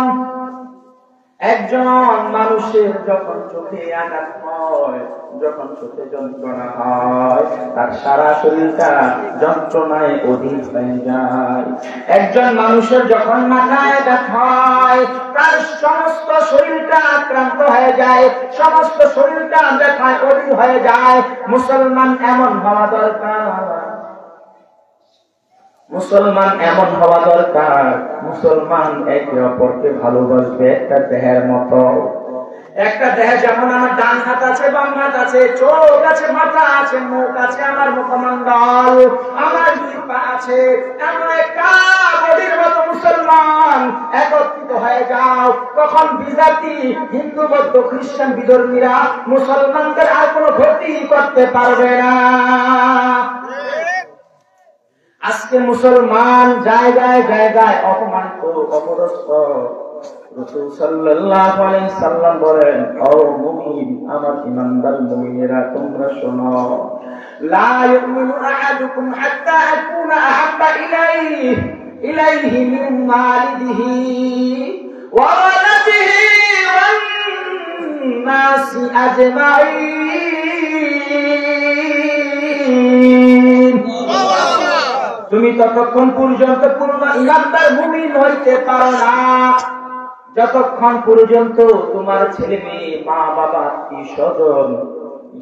একজন মানুষের যখন চোখে আঘাত হয় যখন চোখে যন্ত্রণা হয় তার সারা শরীরটা যন্ত্রণায় অধীন হয়ে যায় একজন মানুষের যখন মাথায় আঘাত হয় তার সমস্ত শরীরটা আক্রান্ত হয়ে যায় সমস্ত শরীরটা ব্যথায় অধীন হয়ে যায় মুসলমান এমন হওয়া দরকার মুসলমান এমন হওয়া দরকার মুসলমান একে অপরকে ভালোবাসবে একটা দেহের মতো একটা দেহ যেমন আমার ডান হাত আছে বাম হাত আছে চোখ আছে মাথা আছে মুখ আছে আমার মুখমণ্ডল আমার দুই পা আছে এমন একটা বডির মতো মুসলমান একত্রিত হয়ে যাও তখন বিজাতি হিন্দু বৌদ্ধ খ্রিস্টান বিধর্মীরা মুসলমানদের আর কোনো ক্ষতি করতে পারবে না আজকে মুসলমান জায়গায় জায়গায় অপমানিত অপদস্থ রাসূল সাল্লাল্লাহু আলাইহি সাল্লাম বলেন ও মুমিন আমার ঈমানদার মুমিনেরা তোমরা শোনো লা ইউমিনু আহাদুকুম হাত্তা আকুনা আহাব্বা ইলাইহি মিন মালিহি ওয়া ওয়ালাদিহি ওয়ান নাসি আজমাইন তুমি ততক্ষণ পর্যন্ত পূর্ণ ঈমানদার মুমিন হইতে পারো না যতক্ষণ পর্যন্ত তোমার ছেলে মেয়ে মা বাবা আত্মীয় স্বজন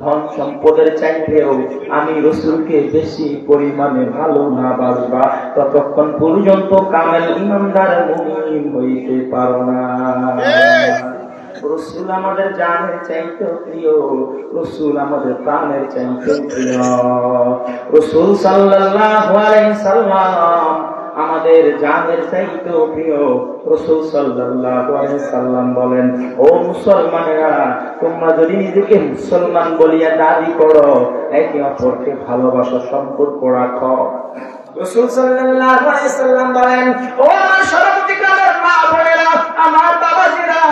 ধন সম্পদের চাইতেও আমি রাসূলকে বেশি পরিমাণে ভালো না বাসবা ততক্ষণ পর্যন্ত কামেল ঈমানদার মুমিন হইতে পারো না রাসূল আমাদের জানের চাইতেও প্রিয় রাসূল আমাদের প্রাণের চাইতেও প্রিয় রাসূল সাল্লাল্লাহু আলাইহি সাল্লাম আমাদের জানের চাইতেও প্রিয় রাসূল সাল্লাল্লাহু আলাইহি সাল্লাম বলেন ও মুসলমানেরা তোমরা যদি নিজেকে মুসলমান বলিয়া দাবি করো একে অপরকে ভালোবাসা সম্পর্ক রাখো রাসূল সাল্লাল্লাহু আলাইহি সাল্লাম বলেন ও আমার সর্বপ্রতিকারের মা বোনেরা আমার বাবাজিরা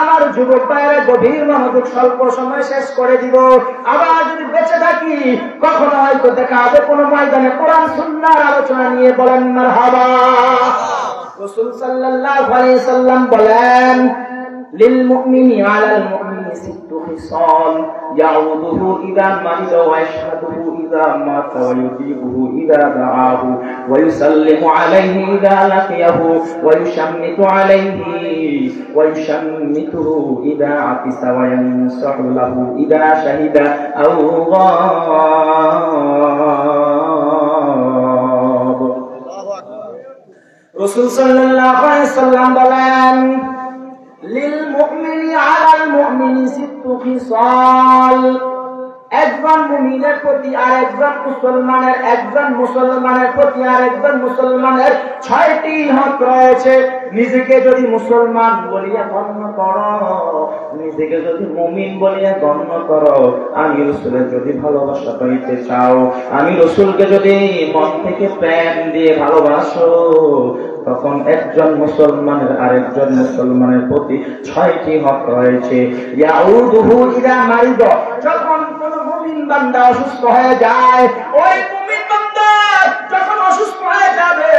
আমার যুবক ভাইয়েরা গভীর মনোযোগ স্বল্প সময় শেষ করে দিব আবার যদি বেঁচে থাকি কখনো হয়তো দেখা হবে কোনো ময়দানে কোরআন সুন্নাহর আলোচনা নিয়ে বলেন মারহাবা রাসূল সাল্লাল্লাহু আলাইহি সাল্লাম বলেন লিল মুমিনি আলাল মুমিনি সিত্তু খিসাল ইয়াউদুহু ইযা মারিদা ওয়া ইয়াশহাদুহু ইযা মাতা ওয়া ইউজিবুহু ইযা দাআহু ওয়া ইউসাল্লিমু আলাইহি ইযা লাকিয়াহু ওয়া ইউশাম্মিতু আলাইহি ওয়া ইউশাম্মিতুহু ইযা আতিসা ওয়া ইয়ানসাহু লাহু ইযা শাহিদা আও গাব রাসূল সাল্লাল্লাহু আলাইহি সাল্লাম বলেন লিল মুমিনি আলাল মুমিনি সিত্তু খিসাল একজন মুমিনের প্রতি আর একজন মুসলমানের প্রতি আর একজন মুসলমানের 6টি হক রয়েছে নিজেকে যদি মুসলমান বলিয়া গণ্য করো নিজেকে যদি মুমিন বলিয়া গণ্য করো আমি রাসূলের যদি ভালোবাসা পাইতে চাও আমি রাসূলকে যদি মন থেকে প্রেম দিয়ে ভালোবাসো তখন একজন মুসলমানের আরেকজন মুসলমানের প্রতি 6টি হক রয়েছে ইয়াউদুহু ইযা মারিদ যখন কোন মুমিন বান্দা অসুস্থ হয়ে যায় ওই মুমিন বান্দা যখন অসুস্থ হয়ে যাবে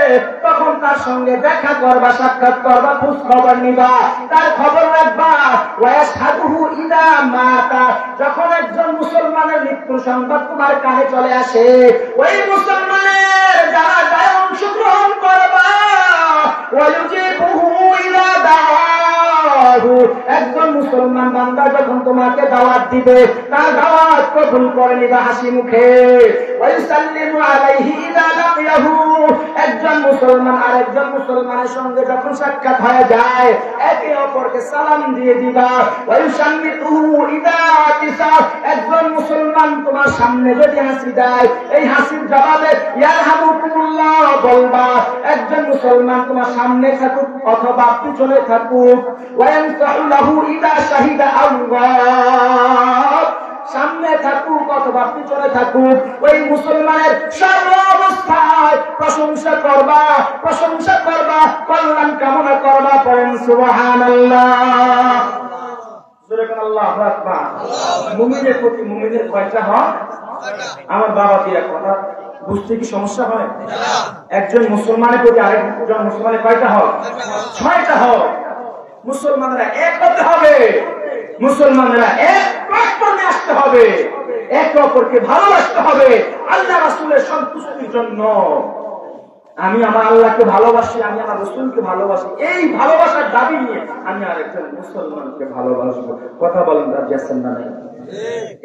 তখন তার সঙ্গে দেখা করবা সাক্ষাৎ করবা খোঁজ খবর নিবা তার খবর রাখবা ওয়া ইয়াশহাদুহু ইযা মাতা যখন একজন মুসলমানের মৃত্যু সংবাদ তোমার কানে চলে আসে ওই মুসলমানের জানাজায় অংশগ্রহণ করবা ওয়া ইউজিবুহু ইযা দাআহু দিবে, তার দাওয়াত কবুল করে নিবে হাসি মুখে। ওয়ায়ুসাল্লিমু আলাইহি ইযা লাকিয়াহু, একজন মুসলমান আরেকজন মুসলমানের সঙ্গে যখন সাক্ষাৎ হয়ে যায় একে অপরকে সালাম দিয়ে দিবা। ওয়ায়ুসাম্মিতুহু ইযা আতিসা, একজন মুসলমান তোমার সামনে যদি হাসি দেয় এই হাসির জবাবে ইয়ারহামুকুমুল্লাহ বলবা। একজন মুসলমান তোমার সামনে থাকুক অথবা পিছনে থাকুক, ওয়ায়ানসাহু লাহু ইযা শাহিদা আল্লাহ, সামনে থাকুক অথবা পিছনে থাকুক ওই মুসলমানের সর্ব অবস্থায় প্রশংসা করবা, প্রশংসা করবা, কল্যাণ কামনা করবা। পড়েন সুবহানাল্লাহ। আল্লাহু আকবার। মুমিনের প্রতি মুমিনের কয়টা হক? আমার বাবা দিয়া কথা বুঝতে কি সমস্যা হয়? একজন মুসলমানের প্রতি আরেকজন মুসলমানের কয়টা হক? 6টা হক। মুসলমানরা এক হতে হবে, মুসলমানরা এক প্ল্যাটফর্মে আসতে হবে, একে অপরকে ভালোবাসতে হবে আল্লাহ রাসূলের সন্তুষ্টির জন্য। আমি আমার আল্লাহকে ভালোবাসি, আমি আমার রাসূলকে ভালোবাসি, এই ভালোবাসার দাবি নিয়ে আমি আরেকজন মুসলমানকে ভালোবাসবো। কথা বলেন রাজি আছেন না? নাই?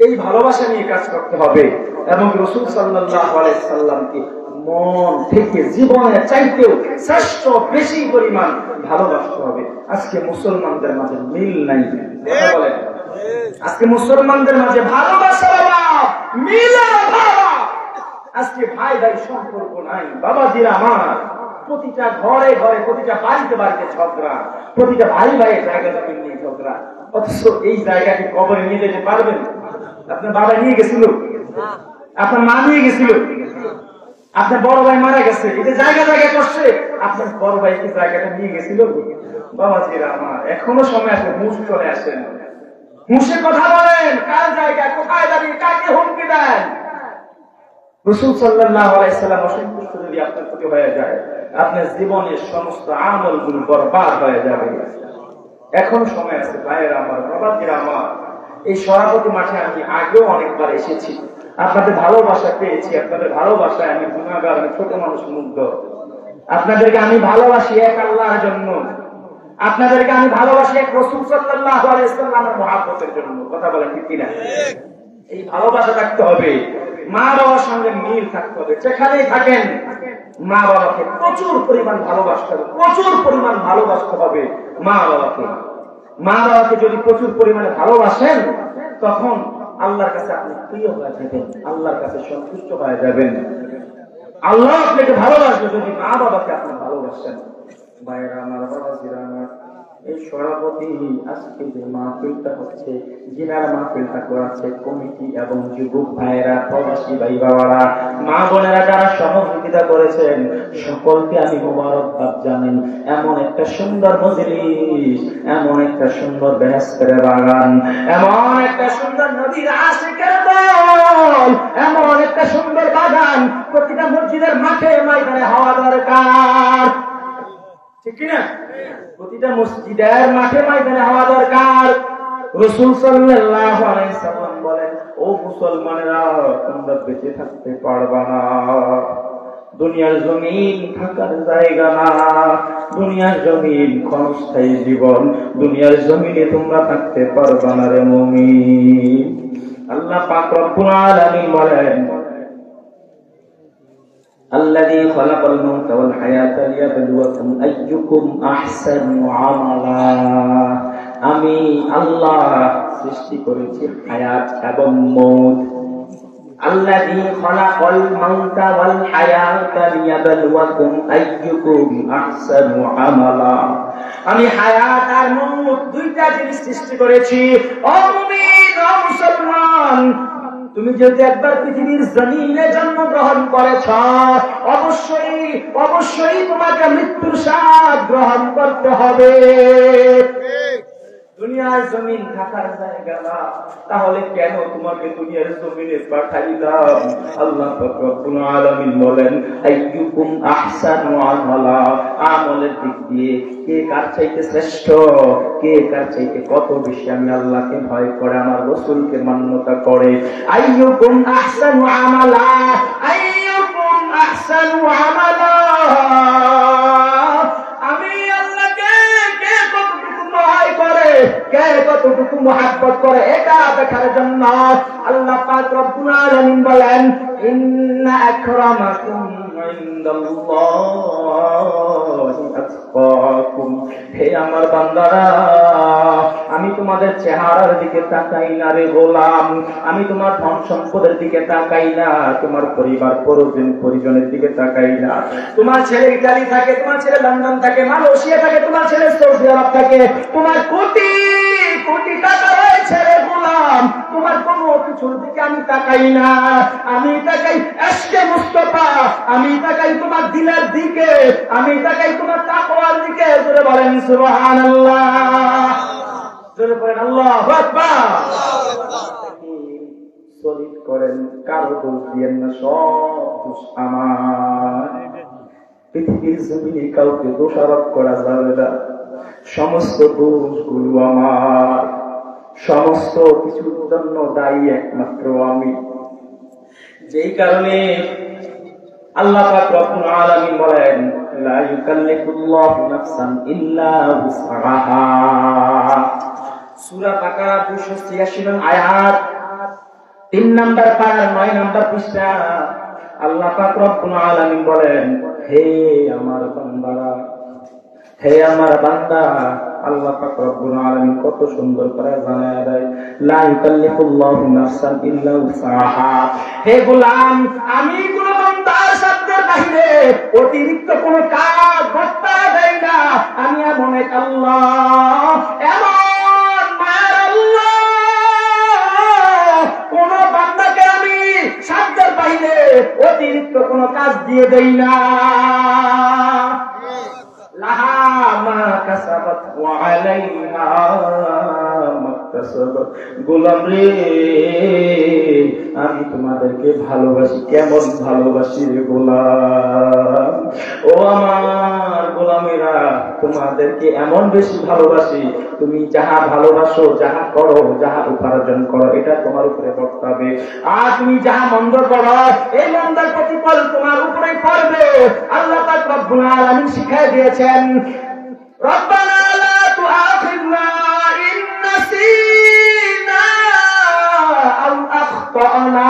এই ভালোবাসা নিয়ে কাজ করতে হবে এবং রাসূল সাল্লাল্লাহু আলাইহি সাল্লামকে মন থেকে জীবনের চাইতেও শ্রেষ্ঠ বেশি পরিমাণ ভালোবাসতে হবে। আজকে মুসলমানদের মাঝে মিল নাই। কথা বলেন, আজকে মুসলমানদের মাঝে ভালোবাসার অভাব, মিলের অভাব। আজকে ভাই ভাই সম্পর্ক নাই। বাবাজিরা আমার, প্রতিটা ঘরে ঘরে, প্রতিটা বাড়িতে বাড়িতে ঝগড়া, প্রতিটা ভাই ভাইয়ের জায়গা জমি নিয়ে ঝগড়া। অথচ এই জায়গাকে কবরে নিয়ে যেতে পারবেন? আপনার বাবা নিয়ে গেছিল, আপনার মা নিয়ে গেছিল, আপনার বড় ভাই মারা গেছে, এটা জায়গা জায়গা করছে, আপনার বড় ভাই কি জায়গাটা নিয়ে গেছিল? বাবাজিরা আমার, এখনো সময় আছে, হুঁশ চলে আসেন, হুঁশে কথা বলেন। কার জায়গা কোথায় দাঁড়িয়ে কাকে হুমকি দেন? রাসূল সাল্লাল্লাহু আলাইহি সাল্লাম অসন্তুষ্ট যদি আপনার প্রতি হয়ে যায়, আপনার জীবনের সমস্ত আমলগুলো বরবাদ হয়ে যাবে। এখন সময় আছে ভাইয়েরা আমার, বাবাজিরা আমার। এই সভাপতি মাঠে আমি আগেও অনেকবার এসেছি, আপনাদের ভালোবাসা পেয়েছি, আপনাদের ভালোবাসায় আমি গুনাহগার, আমি ছোট মানুষ, মুগ্ধ। আপনাদেরকে আমি ভালোবাসি এক আল্লাহর জন্য, আপনাদেরকে আমি ভালোবাসি এক রাসূল সাল্লাল্লাহু আলাইহি সাল্লামের মহব্বতের জন্য। কথা বলেন ঠিক কিনা? এই ভালোবাসা থাকতে হবে, মা বাবার সঙ্গে মিল থাকতে হবে। যেখানেই থাকেন মা বাবাকে প্রচুর পরিমাণ ভালোবাসতে হবে, প্রচুর পরিমাণ ভালোবাসতে হবে মা বাবাকে। মা বাবাকে যদি প্রচুর পরিমাণে ভালোবাসেন তখন আল্লাহর কাছে আপনি প্রিয় হয়ে যাবেন, আল্লাহর কাছে সন্তুষ্ট হয়ে যাবেন। আল্লাহ আপনাকে ভালোবাসবে যদি মা বাবাকে আপনি ভালোবাসেন। ভাইয়েরা আমার, বাবাজিরা আমার, এই সভাপতি আজকে যে মাহফিলটা হচ্ছে, জিনার মাহফিলটা করাচ্ছে কমিটি এবং যুবক ভাইয়েরা, প্রবাসী ভাই বাবারা, মা বোনেরা যারা সহযোগিতা করেছেন সকলকে আমি মোবারকবাদ জানাই। এমন একটা সুন্দর মজলিস, এমন একটা সুন্দর বেহেশতের বাগান, এমন একটা সুন্দর নদীর আশিকের দল, এমন একটা সুন্দর বাগান প্রতিটা মসজিদের মাঠে ময়দানে হওয়া দরকার। ঠিক কিনা? প্রতিটা মসজিদের মাঠে ময়দানে হওয়া দরকার। রাসূল সাল্লাল্লাহু আলাইহি সাল্লাম বলেন, ও মুসলমানেরা, তোমরা বেঁচে থাকতে পারবা না, দুনিয়ার জমিন থাকার জায়গা না, দুনিয়ার জমিন ক্ষণস্থায়ী জীবন, দুনিয়ার জমিনে তোমরা থাকতে পারবা না রে মুমিন। আল্লাহ পাক রব্বুল আলামিন বলেন, الذي خلق الموت والحياة ليبلوكم أيكم أحسن عملا। আমি আল্লাহ সৃষ্টি করেছি হায়াত এবং মউত। الذي خلق الموت والحياة ليبلوكم أيكم أحسن عملا। আমি হায়াত আর মউত দুইটা জিনিস সৃষ্টি করেছি। ও মুমিন, ও মুসলমান, তুমি যদি একবার পৃথিবীর জমিনে জন্মগ্রহণ করেছ, অবশ্যই অবশ্যই তোমাকে মৃত্যুর স্বাদ গ্রহণ করতে হবে। দুনিয়ার জমিন থাকার জায়গা না, তাহলে কেন তোমাকে দুনিয়ার জমিনে পাঠাইলাম? আল্লাহ পাক রব্বুল আলামিন বলেন, আইয়ুকুম আহসানু আমালা। আমলের দিক দিয়ে কে কার চাইতে শ্রেষ্ঠ, কে কার চাইতে কত বেশি আমি আল্লাহকে ভয় করে, আমার রাসূলকে মান্যতা করে। আইয়ুকুম আহসানু আমালা, আইয়ুকুম আহসানু আমালা। আমি আল্লাহকে কে কতটুকু ভয় করে, কে কতটুকু মুহাব্বত করে এটা দেখার জন্য আল্লাহ পাক রব্বুল আলামিন বলেন ইন্না আকরামাকুম ইনদাল্লাহি আতকাকুম। হে আমার বান্দারা, আমি তোমাদের চেহারার দিকে তাকাই না রে গোলাম, আমি তোমার ধন সম্পদের দিকে তাকাই না, তোমার পরিবার পরিজনের দিকে তাকাই না। তোমার ছেলে ইতালি থাকে, তোমার ছেলে লন্ডন থাকে, মালয়েশিয়া থাকে, তোমার ছেলে সৌদি আরব থাকে, তোমার কোটি কোটি টাকা রয়েছে রে গোলাম, তোমার কোনো কিছুর দিকে আমি তাকাই না। আমি তাকাই ইশকে মুস্তাফা, আমি তাকাই তোমার দিলের দিকে, আমি তাকাই তোমার তাকওয়ার দিকে। জোরে বলেন সুবহানাল্লাহ, জোরে বলেন আল্লাহু আকবার। সলিড করেন, কারো দোষ দিয়েন না, সব দোষ আমার। পৃথিবীর জমিনে কাউকে দোষারোপ করা যাবে না, সমস্ত দোষগুলো আমার, সমস্ত কিছুর জন্য দায়ী একমাত্র আমি। যেই কারণে আল্লাহ পাক রব্বুল আলামিন বলেন লা ইউকাল্লিফুল্লাহু নাফসান ইল্লা উসআহা। সূরা বাকারা 286 নং আয়াত 3 নাম্বার পারা 9 নাম্বার পৃষ্ঠা। আল্লাহ পাক রব্বুল আলামিন বলেন হে আমার বান্দারা, হে আমার বান্দা, আল্লাহ পাক রব্বুল আলামিন কত সুন্দর করে জানায় দেয় লা ইউকাল্লিফুল্লাহু নাফসান ইল্লা উসআহা। হে গোলাম, আমি কোন বান্দার শব্দের বাহিরে অতিরিক্ত কোন কাজ করতে দেই না। আমি এমন এক আল্লাহ, এমন মায়ের আল্লাহ, কোন বান্দাকে আমি শব্দের বাহিরে অতিরিক্ত কোন কাজ দিয়ে দেই না। লাহা মা কাসাবাত ওয়া আলাইহা মাকতাসাবাত। গোলাম রে, আমি তোমাদেরকে ভালোবাসি, কেমন ভালোবাসি রে গোলাম। ও আমার গোলামেরা, তোমাদেরকে এমন বেশি ভালোবাসি, তুমি যাহা ভালোবাসো, যাহা করো, যাহা উপার্জন করো, এটা তোমার উপরে বর্তাবে। আর তুমি যাহা মন্দ করো, এই মন্দের প্রতিফল তোমার উপরে পড়বে। আল্লাহ পাক রব্বুল আলামিন শিখিয়ে দিয়েছেন রব্বানা লা তুআখিযনা ইন নাসিনা আও আখতানা।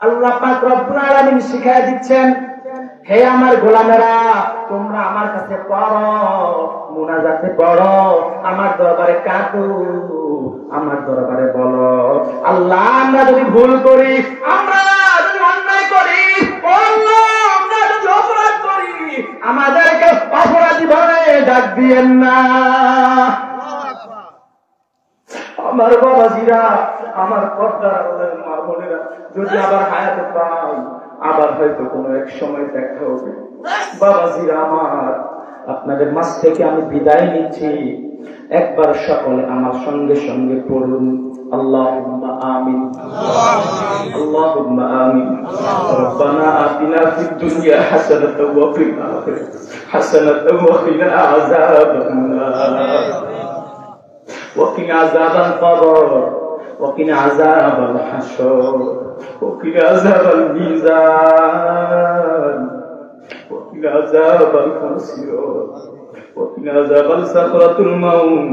আল্লাহ পাক রব্বুল আলামিন শিখিয়ে দিচ্ছেন হে আমার গোলামেরা, তোমরা আমার কাছে পড়ো, মুনাজাতে পড়ো, আমার দরবারে কাঁদো, আমার দরবারে বলো আল্লাহ আমরা যদি ভুল করি, আমরা যদি অন্যায় করি, আমরা যদি অপরাধ করি, আমাদেরকে অপরাধী বলে ডাক দিয়েন না। আমার বাবাজিরা, আমার পর্দার মা বোনেরা, যদি আবার হায়াতে পাই, আবার হয়তো কোনো এক সময় দেখা হবে। বাবাজিরা আমার, আপনাদের মাঝ থেকে আমি বিদায় নিচ্ছি। একবার সকলে আমার সঙ্গে সঙ্গে পড়ুন আল্লাহুম্মা আমিন, আল্লাহুম্মা আমিন। রব্বানা আতিনা ফিদ দুনিয়া হাসানাতাও ওয়া ফিল আখিরাতি হাসানাতাও ওয়া কিনা আযাবান নার ওয়া কিনা আযাবাল কবর ওয়া কিনা আযাবাল হাসর ওয়া কিনা আযাবাল মিজান ওয়া কিনা আযাবাল ফুসিরাত ওয়া কিনা আযাবাল সাকরাতুল মাউত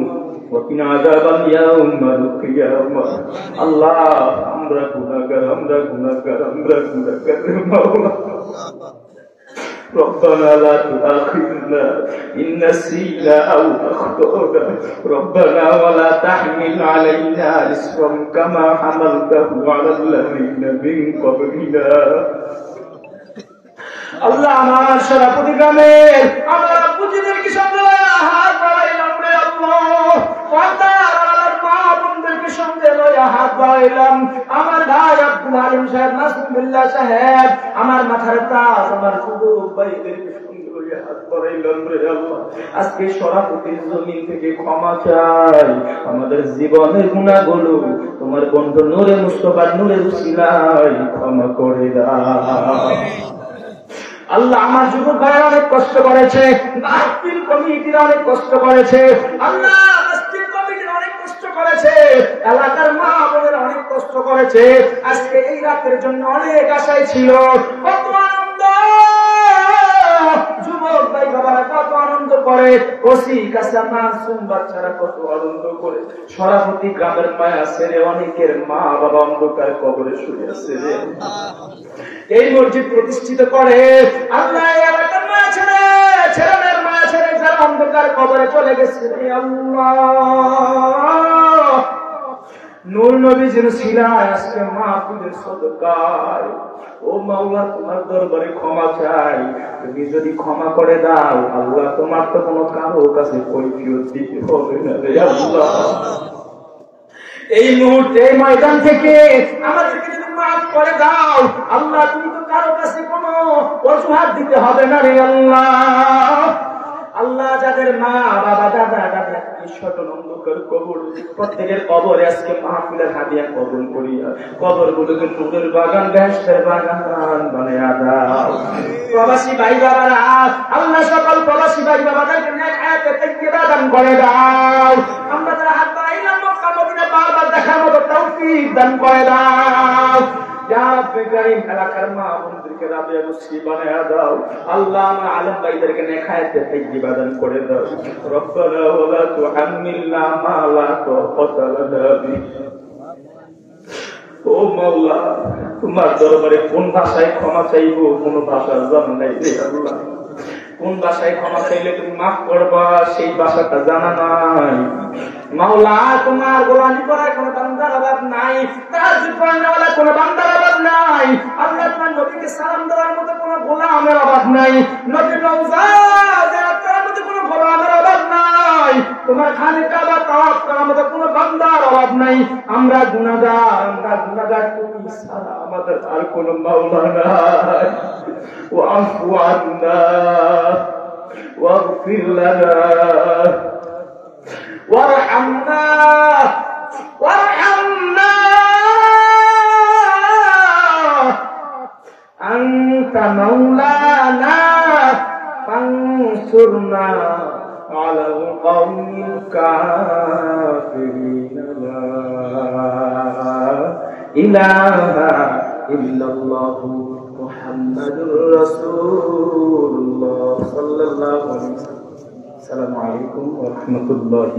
ওয়া কিনা আযাবাল ইয়াউমাল কিয়ামাহ। আল্লাহ, আমরা গুনাহগার, আমরা গুনাহগার, আমরা গুনাহগার মাওলা। ربنا لا تؤاخذنا إن نسينا أو أخطأنا ربنا ولا تحمل علينا إصرا كما حملته على الذين من قبلنا। আল্লাহ, আমার সরাপুতি গ্রামের আমার পুঁজিদেরকে সঙ্গে হাত বাড়াইলাম রে আল্লাহ, মা বোনদেরকে সঙ্গে লইয়া হাত বাড়াইলাম। আমার ভাই আব্দুল হালিম সাহেব, নাসিরুল্লাহ সাহেব, আমার মাথার তাজ, আমার যুবক ভাইদেরকে সঙ্গে লইয়া হাত বাড়াইলাম রে আল্লাহ। আজকে সরাপুতির জমিন থেকে ক্ষমা চাই, আমাদের জীবনের গুনাহগুলো তোমার বন্ধু নূরে মুস্তাফার নূরের উসিলায় ক্ষমা করে দাও। আল্লাহ, আমার যুবক ভাইরা অনেক কষ্ট করেছে, মাহফিল কমিটিরা অনেক কষ্ট করেছে, আল্লাহ মাহফিল কমিটিরা অনেক কষ্ট করেছে, এলাকার মা বোনেরা অনেক কষ্ট করেছে। আজকে এই রাতের জন্য অনেক আশায় ছিল, কত আনন্দ যুবক ভাই বাবারা, কত আনন্দ করে, ওসি কাছে মাসুম বাচ্চারা কত আনন্দ করে। সরাপতি গ্রামের মায়া ছেড়ে অনেকের মা বাবা অন্ধকার কবরে শুয়ে আছে। এই মসজিদ প্রতিষ্ঠিত করে আল্লাহ এলাকার মায়া ছেড়ে, ছেলেমেয়ের মায়া ছেড়ে যারা অন্ধকার কবরে চলে গেছে। আল্লাহ নূর নবীজির সিলায় আজকে মাহফিলের সদকায় ও মাওলা তোমার দরবারে ক্ষমা চাই। তুমি যদি ক্ষমা করে দাও আল্লাহ, তোমার তো কোনো কারো কাছে কৈফিয়ত দিতে হবে না রে আল্লাহ। এই মুহূর্তে এই ময়দান থেকে আমাদেরকে যদি মাফ করে দাও আল্লাহ, তুমি তো কারো কাছে কোনো অজুহাত দিতে হবে না রে আল্লাহ। আল্লাহ যাদের মা বাবা দাদা দাদা ঈশ্বর অন্ধকার কবর, প্রত্যেকের কবরে আজকে মাহফিলের হাদিয়া কবুল করিয়া কবর গুলোকে নূরের বাগান বেহেশতের বাগান বানায়া দাও। প্রবাসী ভাই বাবারা আল্লাহ সকল প্রবাসী ভাই বাবাদেরকে নেক হায়াতে তাইয়্যিবা দান করে দাও। আমরা যারা হাত বাড়াইলাম মক্কা মদিনা বারবার দেখার মতো তৌফিক দান করে দাও। ইয়া রাব্বি কারীম এলাকার মা বোনদেরকে রাবিয়া মুসকি বানায়া দাও। আল্লাহ আমার আলেম ভাইদেরকে নেক হায়াতে তাইয়্যিবা দান করে দাও। রব্বানা ওয়ালা তুহাম্মিলনা মা লা তাকাতা লানা বিহি। ও মাওলা তোমার দরবারে কোন ভাষায় ক্ষমা চাইবো, কোন ভাষার জানা নাই রে আল্লাহ। কোন ভাষায় ক্ষমা চাইলে তুমি মাফ করবা সেই ভাষাটা জানা নাই। মাওলা তোমার গোলামি করার কোন বান্দার অভাব নাই, তাহাজ্জুদ পড়ানোওয়ালা কোন বান্দার অভাব নাই। আল্লাহ তোমার নবীকে সালাম দেওয়ার মতো কোন গোলামের অভাব নাই, নবীর রওজা জিয়ারত করার মতো কোন গোলামের অভাব নাই, তোমার খানে কাবা তাওয়াফ করার মতো কোন বান্দার অভাব নাই। আমরা গুনাহগার, তুমি ছাড়া আমাদের আর কোন মাওলা নাই। ওয়াফু আন্না ওয়াগফির লানা وارحمنا أنت مولانا فانصرنا على القوم الكافرين لا إله إلا الله محمد رسول الله صلى الله عليه وسلم। السلام عليكم ورحمة الله